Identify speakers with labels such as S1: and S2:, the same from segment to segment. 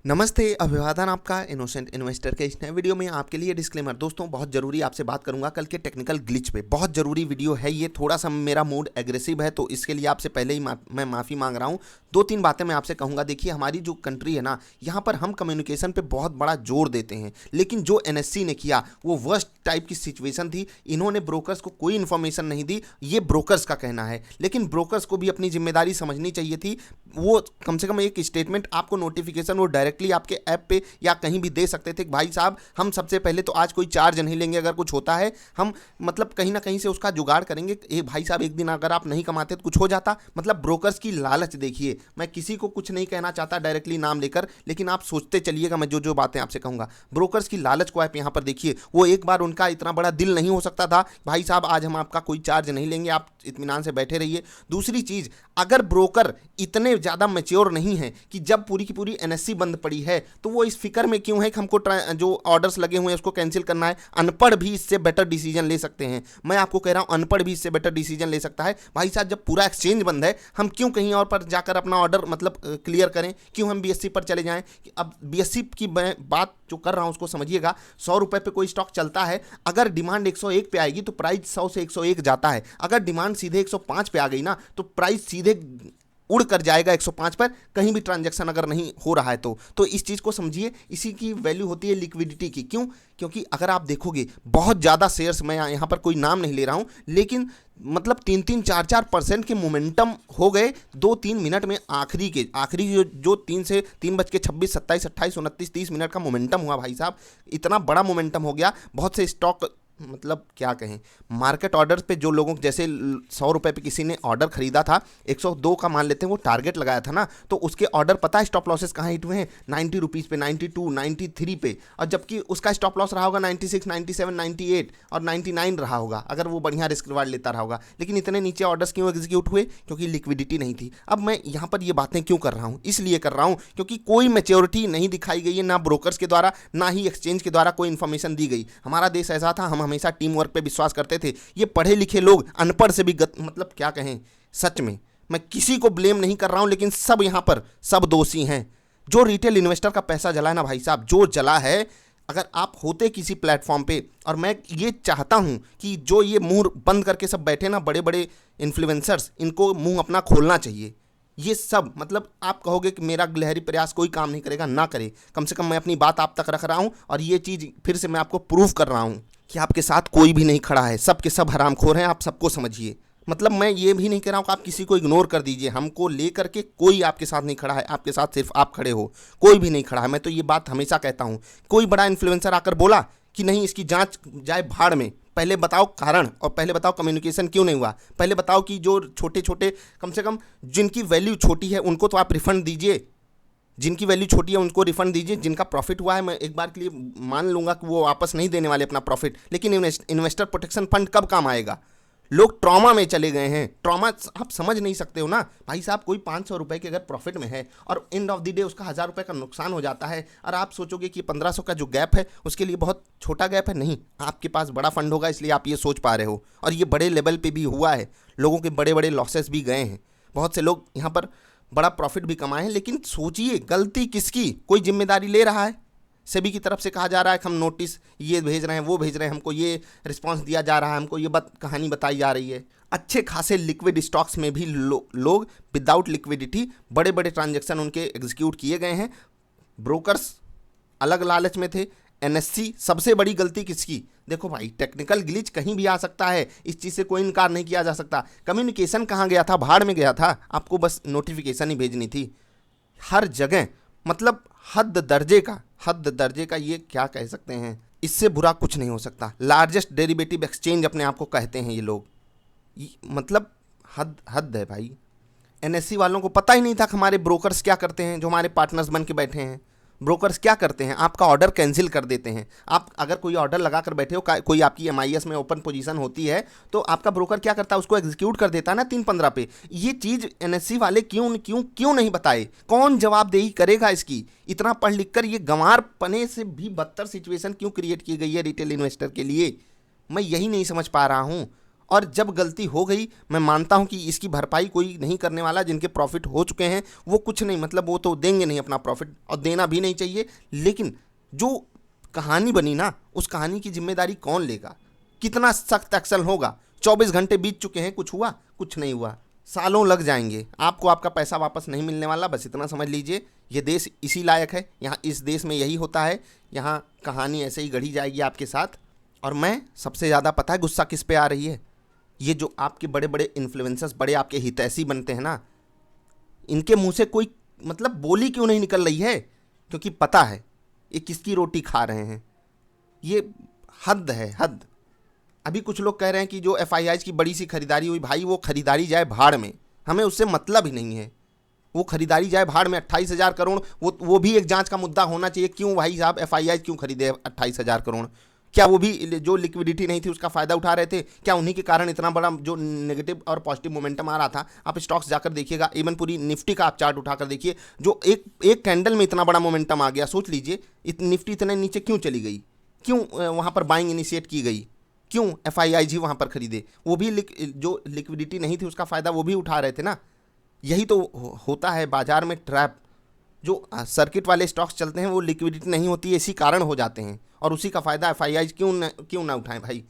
S1: नमस्ते, अभिवादन आपका इनोसेंट इन्वेस्टर के इस नए वीडियो में आपके लिए डिस्क्लेमर। दोस्तों, बहुत ज़रूरी आपसे बात करूंगा कल के टेक्निकल ग्लिच पे। बहुत ज़रूरी वीडियो है ये। थोड़ा सा मेरा मूड एग्रेसिव है तो इसके लिए आपसे पहले ही मैं माफ़ी मांग रहा हूँ। दो तीन बातें मैं आपसे कहूँगा। देखिए, हमारी जो कंट्री है ना, यहाँ पर हम कम्युनिकेशन पे बहुत बड़ा जोर देते हैं, लेकिन जो एनएससी ने किया वो वर्स्ट टाइप की सिचुएशन थी। इन्होंने ब्रोकर्स को कोई इन्फॉर्मेशन नहीं दी, ये ब्रोकर्स का कहना है, लेकिन ब्रोकर्स को भी अपनी जिम्मेदारी समझनी चाहिए थी। वो कम से कम एक स्टेटमेंट आपको नोटिफिकेशन वो डायरेक्टली आपके ऐप पे या कहीं भी दे सकते थे कि भाई साहब, हम सबसे पहले तो आज कोई चार्ज नहीं लेंगे, अगर कुछ होता है हम मतलब कहीं ना कहीं से उसका जुगाड़ करेंगे। ए भाई साहब, एक दिन अगर आप नहीं कमाते तो कुछ हो जाता। मतलब ब्रोकर्स की लालच देखिए। मैं किसी को कुछ नहीं कहना चाहता डायरेक्टली नाम लेकर, लेकिन आप सोचते चलिएगा मैं जो जो बातें आपसे कहूंगा। ब्रोकर्स की लालच को आप यहाँ पर देखिए। वो एक बार उनका इतना बड़ा दिल नहीं हो सकता था, भाई साहब आज हम आपका कोई चार्ज नहीं लेंगे, आप इत्मीनान से बैठे रहिए। दूसरी चीज, अगर ब्रोकर इतने ज़्यादा मैच्योर नहीं है कि जब पूरी की पूरी एनएससी बंद पड़ी है तो वो इस फिक्र में क्यों है कि हमको जो ऑर्डर्स लगे हुए हैं उसको कैंसिल करना है। अनपढ़ भी इससे बेटर डिसीजन ले सकते हैं। मैं आपको कह रहा हूं, अनपढ़ भी इससे बेटर डिसीजन ले सकता है। भाई साहब, जब पूरा एक्सचेंज बंद है, हम क्यों कहीं और पर जाकर अपना ऑर्डर मतलब क्लियर करें? क्यों हम बीएससी पर चले जाएं? अब बीएससी की बात जो कर रहा हूं उसको समझिएगा। 100 रुपए पे कोई स्टॉक चलता है, अगर डिमांड 101 पे आएगी तो प्राइस 100 से 101 जाता है। अगर डिमांड सीधे 105 पे आ गई ना तो प्राइस सीधे उड़ कर जाएगा 105 पर, कहीं भी ट्रांजैक्शन अगर नहीं हो रहा है तो इस चीज़ को समझिए। इसी की वैल्यू होती है लिक्विडिटी की। क्यों? क्योंकि अगर आप देखोगे बहुत ज़्यादा शेयर्स, मैं यहाँ पर कोई नाम नहीं ले रहा हूँ, लेकिन मतलब 3-4% के मोमेंटम हो गए 2-3 मिनट में। आखिरी जो 3 से 3 बज के 26, 27, 28, 29, 30 मिनट का मोमेंटम हुआ भाई साहब, इतना बड़ा मोमेंटम हो गया। बहुत से स्टॉक मतलब क्या कहें, मार्केट ऑर्डर पे जो लोगों जैसे 100 रुपए पे किसी ने ऑर्डर खरीदा था, 102 का मान लेते हैं वो टारगेट लगाया था ना, तो उसके ऑर्डर पता है स्टॉप लॉसेस कहाँ हिट हुए हैं? 90 रुपीज़ पे, 92, 93 पे। और जबकि उसका स्टॉप लॉस रहा होगा 96, 97, 98 और 99 रहा होगा, अगर वो बढ़िया रिस्क रिवार्ड लेता रहा होगा। लेकिन इतने नीचे ऑर्डर्स क्यों एग्जीक्यूट हुए? क्योंकि लिक्विडिटी नहीं थी। अब मैं यहाँ पर ये बातें क्यों कर रहा हूँ? इसलिए कर रहा हूँ क्योंकि कोई मेच्योरिटी नहीं दिखाई गई है, ना ब्रोकर्स के द्वारा ना ही एक्सचेंज के द्वारा कोई इन्फॉर्मेशन दी गई। हमारा देश ऐसा था, हम हमेशा टीम वर्क पे विश्वास करते थे। ये पढ़े लिखे लोग अनपढ़ से भी मतलब क्या कहें, सच में मैं किसी को ब्लेम नहीं कर रहा हूं, लेकिन सब यहां पर सब दोषी हैं। जो रिटेल इन्वेस्टर का पैसा जला है ना भाई साहब, जो जला है, अगर आप होते किसी प्लेटफॉर्म पे, और मैं ये चाहता हूं कि जो ये मुंह बंद करके सब बैठे ना बड़े बड़े इन्फ्लुएंसर्स, इनको मुंह अपना खोलना चाहिए। ये सब मतलब आप कहोगे कि मेरा गिलहरी प्रयास कोई काम नहीं करेगा, ना करे। कम से कम मैं अपनी बात आप तक रख रहा हूं, और ये चीज़ फिर से मैं आपको प्रूव कर रहा हूं कि आपके साथ कोई भी नहीं खड़ा है, सब के सब हरामखोर हैं। आप सबको समझिए। मतलब मैं ये भी नहीं कह रहा हूँ कि आप किसी को इग्नोर कर दीजिए। हमको लेकर के कोई आपके साथ नहीं खड़ा है, आपके साथ सिर्फ आप खड़े हो, कोई भी नहीं खड़ा है। मैं तो ये बात हमेशा कहता हूँ। कोई बड़ा इन्फ्लुएंसर आकर बोला कि नहीं, इसकी जांच जाए भाड़ में, पहले बताओ कारण, और पहले बताओ कम्युनिकेशन क्यों नहीं हुआ। पहले बताओ कि जो छोटे छोटे, कम से कम जिनकी वैल्यू छोटी है उनको तो आप रिफंड दीजिए, जिनकी वैल्यू छोटी है उनको रिफंड दीजिए। जिनका प्रॉफिट हुआ है, मैं एक बार के लिए मान लूंगा कि वो वापस नहीं देने वाले अपना प्रॉफिट, लेकिन इन्वेस्टर प्रोटेक्शन फंड कब काम आएगा? लोग ट्रॉमा में चले गए हैं। ट्रॉमा आप समझ नहीं सकते हो ना भाई साहब। कोई 500 रुपए के अगर प्रॉफिट में है और एंड ऑफ द डे उसका 1000 रुपए का नुकसान हो जाता है, और आप सोचोगे कि 1500 का जो गैप है उसके लिए बहुत छोटा गैप है। नहीं, आपके पास बड़ा फंड होगा इसलिए आप ये सोच पा रहे हो, और ये बड़े लेवल पे भी हुआ है। लोगों के बड़े बड़े लॉसेस भी गए हैं, बहुत से लोग यहाँ पर बड़ा प्रॉफिट भी कमाए हैं। लेकिन सोचिए, गलती किसकी? कोई जिम्मेदारी ले रहा है? सेबी की तरफ से कहा जा रहा है कि हम नोटिस ये भेज रहे हैं, वो भेज रहे हैं, हमको ये रिस्पांस दिया जा रहा है, हमको ये कहानी बताई जा रही है। अच्छे खासे लिक्विड स्टॉक्स में भी लोग विदाउट लिक्विडिटी बड़े बड़े ट्रांजैक्शन उनके एग्जीक्यूट किए गए हैं। ब्रोकर्स अलग लालच में थे। एनएससी, सबसे बड़ी गलती किसकी? देखो भाई, टेक्निकल ग्लिच कहीं भी आ सकता है, इस चीज़ से कोई इनकार नहीं किया जा सकता। कम्युनिकेशन कहाँ गया था? भाड़ में गया था। आपको बस नोटिफिकेशन ही भेजनी थी। हर जगह मतलब हद दर्जे का ये क्या कह सकते हैं, इससे बुरा कुछ नहीं हो सकता। लार्जेस्ट डेरिवेटिव एक्सचेंज अपने आप को कहते हैं ये लोग। मतलब हद है भाई। एनएससी वालों को पता ही नहीं था कि हमारे ब्रोकर्स क्या करते हैं, जो हमारे पार्टनर्स बन के बैठे हैं। ब्रोकर्स क्या करते हैं? आपका ऑर्डर कैंसिल कर देते हैं। आप अगर कोई ऑर्डर लगा कर बैठे हो, कोई आपकी एमआईएस में ओपन पोजीशन होती है, तो आपका ब्रोकर क्या करता है? उसको एग्जीक्यूट कर देता है ना 3-15 पे। ये चीज़ एनएससी वाले क्यों क्यों क्यों नहीं बताए? कौन जवाबदेही करेगा इसकी? इतना पढ़ लिख कर ये गंवार पने से भी बदतर सिचुएशन क्यों क्रिएट की गई है रिटेल इन्वेस्टर के लिए? मैं यही नहीं समझ पा रहा हूँ। और जब गलती हो गई, मैं मानता हूं कि इसकी भरपाई कोई नहीं करने वाला। जिनके प्रॉफिट हो चुके हैं वो कुछ नहीं, मतलब वो तो देंगे नहीं अपना प्रॉफिट, और देना भी नहीं चाहिए। लेकिन जो कहानी बनी ना, उस कहानी की जिम्मेदारी कौन लेगा? कितना सख्त एक्शन होगा? 24 घंटे बीत चुके हैं, कुछ हुआ? कुछ नहीं हुआ। सालों लग जाएंगे, आपको आपका पैसा वापस नहीं मिलने वाला। बस इतना समझ लीजिए, ये देश इसी लायक है। यहाँ इस देश में यही होता है, यहाँ कहानी ऐसे ही गढ़ी जाएगी आपके साथ। और मैं सबसे ज़्यादा, पता है गुस्सा किस पे आ रही है? ये जो आपके बड़े बड़े इन्फ्लुएंसर्स, बड़े आपके हितैषी बनते हैं ना, इनके मुंह से कोई मतलब बोली क्यों नहीं निकल रही है? क्योंकि पता है ये किसकी रोटी खा रहे हैं। ये हद है, हद। अभी कुछ लोग कह रहे हैं कि जो एफआईआई की बड़ी सी खरीदारी हुई, भाई वो खरीदारी जाए भाड़ में, हमें उससे मतलब ही नहीं है। वो खरीदारी जाए भाड़ में। 28,000 करोड़, वो भी एक जांच का मुद्दा होना चाहिए। क्यों भाई साहब एफआईआई क्यों खरीदे 28,000 करोड़? क्या वो भी जो लिक्विडिटी नहीं थी उसका फ़ायदा उठा रहे थे? क्या उन्हीं के कारण इतना बड़ा जो नेगेटिव और पॉजिटिव मोमेंटम आ रहा था? आप स्टॉक्स जाकर देखिएगा, इवन पूरी निफ्टी का आप चार्ट उठाकर देखिए, जो एक कैंडल में इतना बड़ा मोमेंटम आ गया। सोच लीजिए निफ्टी इतने नीचे क्यों चली गई? क्यों वहाँ पर बाइंग इनिशिएट की गई? क्यों एफआईआई वहाँ पर खरीदे? वो भी जो लिक्विडिटी नहीं थी उसका फ़ायदा वो भी उठा रहे थे ना। यही तो होता है बाजार में ट्रैप। जो सर्किट वाले स्टॉक्स चलते हैं वो लिक्विडिटी नहीं होती है, इसी कारण हो जाते हैं, और उसी का फ़ायदा एफआईआई क्यों ना उठाएं भाई?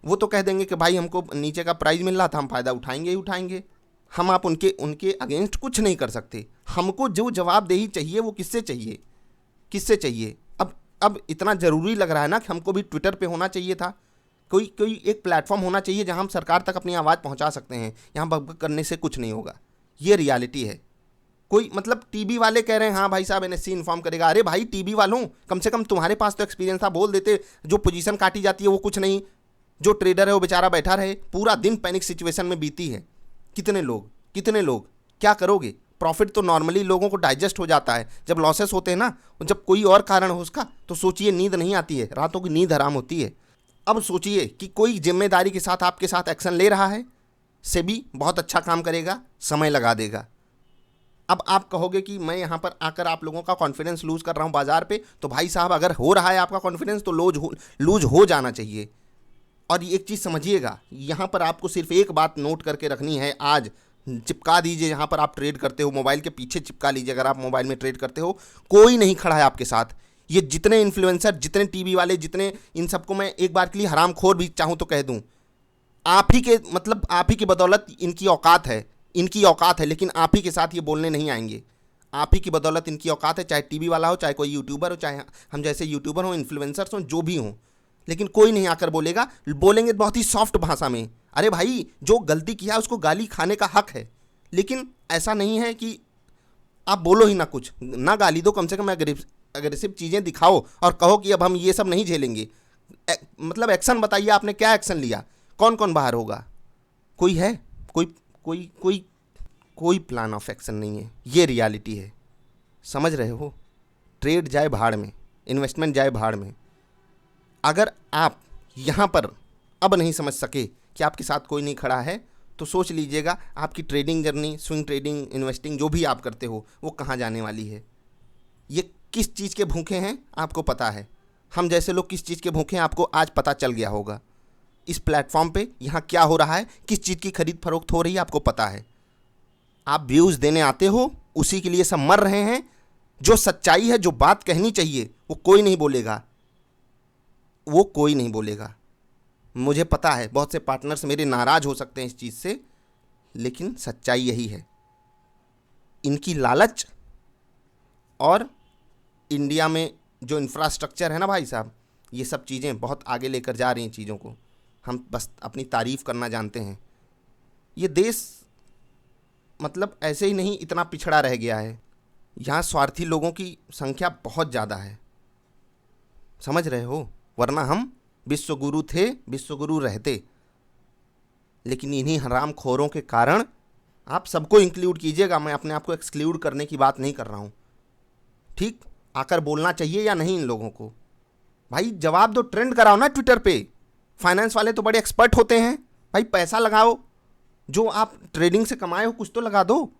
S1: वो तो कह देंगे कि भाई हमको नीचे का प्राइस मिल रहा था, हम फ़ायदा उठाएंगे ही उठाएंगे। हम आप उनके अगेंस्ट कुछ नहीं कर सकते। हमको जो जवाबदेही चाहिए वो किससे चाहिए? किससे चाहिए? अब इतना ज़रूरी लग रहा है ना कि हमको भी ट्विटर पे होना चाहिए था। कोई एक प्लेटफॉर्म होना चाहिए जहां हम सरकार तक अपनी आवाज़ पहुंचा सकते हैं। यहाँ बकबक करने से कुछ नहीं होगा, ये रियलिटी है। कोई मतलब टीवी वाले कह रहे हैं हाँ भाई साहब एनएससी इन्फॉर्म करेगा। अरे भाई टीवी वालों, कम से कम तुम्हारे पास तो एक्सपीरियंस था, बोल देते। जो पोजीशन काटी जाती है वो कुछ नहीं, जो ट्रेडर है वो बेचारा बैठा रहे, पूरा दिन पैनिक सिचुएशन में बीती है। कितने लोग क्या करोगे? प्रॉफिट तो नॉर्मली लोगों को डाइजेस्ट हो जाता है, जब लॉसेस होते हैं ना, जब कोई और कारण हो उसका, तो सोचिए नींद नहीं आती है, रातों की नींद हराम होती है। अब सोचिए कि कोई जिम्मेदारी के साथ आपके साथ एक्शन ले रहा है। सेबी बहुत अच्छा काम करेगा, समय लगा देगा। अब आप कहोगे कि मैं यहाँ पर आकर आप लोगों का कॉन्फिडेंस लूज़ कर रहा हूँ बाजार पे, तो भाई साहब अगर हो रहा है आपका कॉन्फिडेंस तो लूज हो जाना चाहिए। और एक चीज़ समझिएगा, यहाँ पर आपको सिर्फ एक बात नोट करके रखनी है, आज चिपका दीजिए। यहाँ पर आप ट्रेड करते हो, मोबाइल के पीछे चिपका लीजिए। अगर आप मोबाइल में ट्रेड करते हो, कोई नहीं खड़ा है आपके साथ। ये जितने इन्फ्लुएंसर, जितने टीवी वाले, जितने, इन सबको मैं एक बार के लिए हरामखोर भी चाहूँ तो कह दूँ, आप ही के मतलब आप ही की बदौलत इनकी औकात है, लेकिन आप ही के साथ ये बोलने नहीं आएंगे। आप ही की बदौलत इनकी औकात है, चाहे टीवी वाला हो, चाहे कोई यूट्यूबर हो, चाहे हम जैसे यूट्यूबर हो, इन्फ्लुएंसर्स हो, जो भी हों, लेकिन कोई नहीं आकर बोलेगा। बोलेंगे बहुत ही सॉफ्ट भाषा में, अरे भाई जो गलती किया उसको गाली खाने का हक है। लेकिन ऐसा नहीं है कि आप बोलो ही ना, कुछ ना गाली दो, कम से कम अग्रेसिव चीज़ें दिखाओ और कहो कि अब हम ये सब नहीं झेलेंगे। मतलब एक्शन बताइए, आपने क्या एक्शन लिया? कौन कौन बाहर होगा? कोई है? कोई प्लान ऑफ एक्शन नहीं है। ये रियलिटी है, समझ रहे हो? ट्रेड जाए भाड़ में, इन्वेस्टमेंट जाए भाड़ में। अगर आप यहाँ पर अब नहीं समझ सके कि आपके साथ कोई नहीं खड़ा है, तो सोच लीजिएगा आपकी trading journey, swing trading, investing जो भी आप करते हो, वो कहाँ जाने वाली है। ये किस चीज़ के भूखे हैं आपको पता है। हम जैसे लोग किस चीज़ के भूखे हैं आपको आज पता चल गया होगा। इस प्लेटफॉर्म पे यहाँ क्या हो रहा है, किस चीज़ की खरीद फरोख्त हो रही है, आपको पता है। आप व्यूज़ देने आते हो, उसी के लिए सब मर रहे हैं। जो सच्चाई है, जो बात कहनी चाहिए, वो कोई नहीं बोलेगा। मुझे पता है बहुत से पार्टनर्स मेरे नाराज़ हो सकते हैं इस चीज़ से, लेकिन सच्चाई यही है। इनकी लालच और इंडिया में जो इंफ्रास्ट्रक्चर है ना भाई साहब, ये सब चीज़ें बहुत आगे लेकर जा रही हैं चीज़ों को। हम बस अपनी तारीफ़ करना जानते हैं। ये देश मतलब ऐसे ही नहीं इतना पिछड़ा रह गया है। यहाँ स्वार्थी लोगों की संख्या बहुत ज़्यादा है, समझ रहे हो? वरना हम विश्वगुरु थे, विश्वगुरु रहते। लेकिन इन्हीं हरामखोरों के कारण, आप सबको इंक्लूड कीजिएगा, मैं अपने आप को एक्सक्लूड करने की बात नहीं कर रहा हूँ, ठीक? आकर बोलना चाहिए या नहीं इन लोगों को? भाई जवाब दो, ट्रेंड कराओ ना ट्विटर पे। फाइनेंस वाले तो बड़े एक्सपर्ट होते हैं भाई, पैसा लगाओ। जो आप ट्रेडिंग से कमाए हो कुछ तो लगा दो,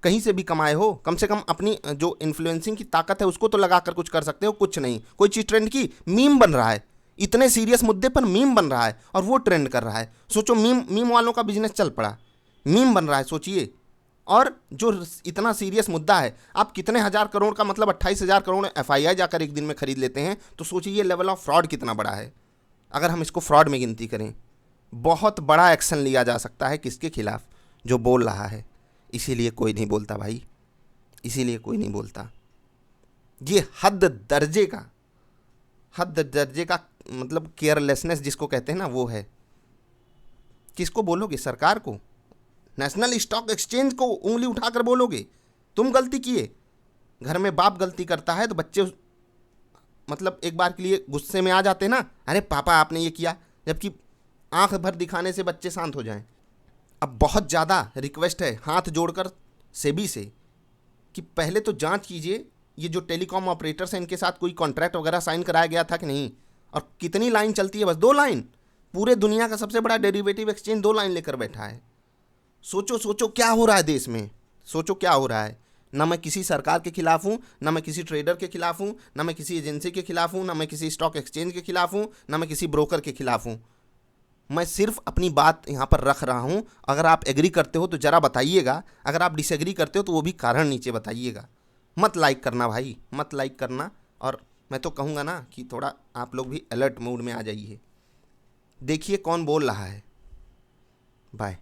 S1: कहीं से भी कमाए हो, कम से कम अपनी जो इन्फ्लुएंसिंग की ताकत है उसको तो लगा कर कुछ कर सकते हो। कुछ नहीं, कोई चीज़ ट्रेंड की मीम बन रहा है, इतने सीरियस मुद्दे पर मीम बन रहा है और वो ट्रेंड कर रहा है। सोचो, मीम मीम वालों का बिजनेस चल पड़ा, मीम बन रहा है, सोचिए। और जो इतना सीरियस मुद्दा है, आप कितने हज़ार करोड़ का, मतलब 28,000 करोड़ एफआईआई जाकर एक दिन में खरीद लेते हैं, तो सोचिए ये लेवल ऑफ फ्रॉड कितना बड़ा है। अगर हम इसको फ्रॉड में गिनती करें, बहुत बड़ा एक्शन लिया जा सकता है किसके खिलाफ, जो बोल रहा है। इसीलिए कोई नहीं बोलता भाई, इसीलिए कोई नहीं बोलता। ये हद दर्जे का मतलब केयरलेसनेस जिसको कहते हैं ना, वो है। किसको बोलोगे? सरकार को, नेशनल स्टॉक एक्सचेंज को उंगली उठाकर बोलोगे तुम गलती किए? घर में बाप गलती करता है तो बच्चे मतलब एक बार के लिए गुस्से में आ जाते ना, अरे पापा आपने ये किया, जबकि आंख भर दिखाने से बच्चे शांत हो जाएं। अब बहुत ज़्यादा रिक्वेस्ट है हाथ जोड़कर सेबी से कि पहले तो जांच कीजिए, ये जो टेलीकॉम ऑपरेटर्स हैं इनके साथ कोई कॉन्ट्रैक्ट वगैरह साइन कराया गया था कि नहीं, और कितनी लाइन चलती है? बस 2 लाइन। पूरे दुनिया का सबसे बड़ा डेरिवेटिव एक्सचेंज 2 लाइन लेकर बैठा है। सोचो सोचो क्या हो रहा है देश में, सोचो क्या हो रहा है। ना मैं किसी सरकार के खिलाफ हूँ, ना मैं किसी ट्रेडर के खिलाफ हूँ, ना मैं किसी एजेंसी के खिलाफ हूँ, ना मैं किसी स्टॉक एक्सचेंज के खिलाफ हूँ, ना मैं किसी ब्रोकर के खिलाफ हूँ। मैं सिर्फ अपनी बात यहाँ पर रख रहा हूँ। अगर आप एग्री करते हो तो ज़रा बताइएगा, अगर आप डिसएग्री करते हो तो वो भी कारण नीचे बताइएगा। मत लाइक करना भाई, मत लाइक करना। और मैं तो कहूँगा ना कि थोड़ा आप लोग भी अलर्ट मूड में आ जाइए, देखिए कौन बोल रहा है। बाय।